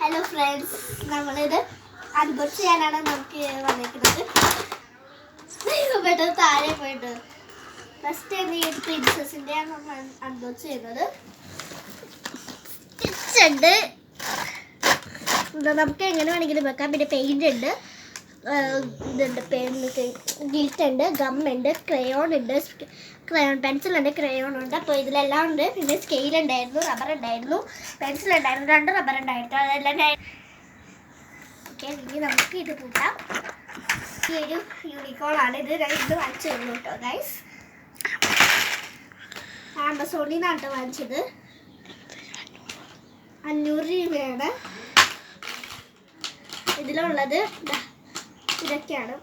Hello friends, നമ്മളിത് unbox ചെയ്യാനാണ് നമുക്ക് വന്നിരിക്കുന്നത്. പെട്ടെന്ന് താഴെ പോയിട്ട് ഫസ്റ്റ് ഈ പ്രിൻസസിൻ്റെ ആണ് നമ്മൾ അൺബോക്സ് ചെയ്യുന്നത്. സ്റ്റിച്ച് ഉണ്ട്, നമുക്ക് എങ്ങനെ വേണമെങ്കിലും വെക്കാം. പിന്നെ പെയിന്റ് ഉണ്ട്, ഇതുണ്ട്, ഗിൽറ്റ് ഉണ്ട്, ഗമ്മുണ്ട്, ക്രയോൺ ഉണ്ട്, ക്രയോൺ പെൻസിൽ ഉണ്ട്, ക്രയോൺ ഉണ്ട്. അപ്പോൾ ഇതിലെല്ലാം ഉണ്ട്. പിന്നെ സ്കെയിൽ ഉണ്ടായിരുന്നു, റബ്ബർ ഉണ്ടായിരുന്നു, പെൻസിൽ ഉണ്ടായിരുന്നു, 2 റബ്ബർ ഉണ്ടായിരുന്നു. അതെല്ലാം ഓക്കെ. ഇനി നമുക്ക് ഇത് കൂട്ടാം. ഈ ഒരു യൂണിക്കോണാണ് ഇത്. ഇത് വാങ്ങിച്ചു തന്നു കേട്ടോ ഗൈസ്. ആമസോണിൽ നിന്നാണ് കേട്ടോ വാങ്ങിച്ചത്. 500 രൂപയാണ് ഇതിലുള്ളത്. ഇതൊക്കെയാണ്: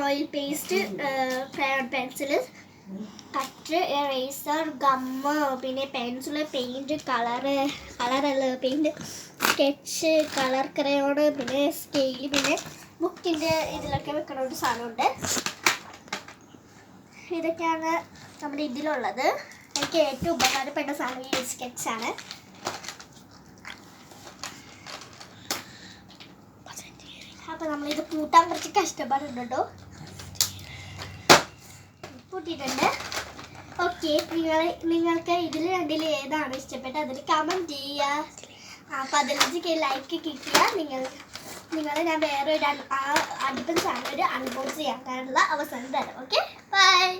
oil paste, crayon pencil, cut, eraser, gum, പിന്നെ പെൻസിൽ, പെയിൻറ്റ്, കളറുള്ള പെയിൻറ്റ്, സ്കെച്ച്, കളർ ക്രയോണ്, പിന്നെ സ്കെയിൽ, പിന്നെ ബുക്കിൻ്റെ ഇതിലൊക്കെ വെക്കണ ഒരു സാധനമുണ്ട്. ഇതൊക്കെയാണ് നമ്മുടെ ഇതിലുള്ളത്. എനിക്ക് ഏറ്റവും ഉപകാരപ്പെട്ട സാധനം ഈ സ്കെച്ചാണ്. അപ്പോൾ നമ്മളിത് കൂട്ടാൻ കുറച്ച് കഷ്ടപ്പാടുണ്ട് കേട്ടോ. കൂട്ടിയിട്ടുണ്ട്. ഓക്കെ, നിങ്ങൾക്ക് ഇതിൽ രണ്ടിൽ ഏതാണ് ഇഷ്ടപ്പെട്ടത് അതിൽ കമൻറ്റ് ചെയ്യുക. 15K ലൈക്ക് കിട്ടിയാൽ നിങ്ങൾ ഞാൻ വേറെ ഒരു അടുത്ത ചാനൽ ഒരു അൺബോക്സ് ചെയ്യാനുള്ള അവസരം തരാം. Okay, by.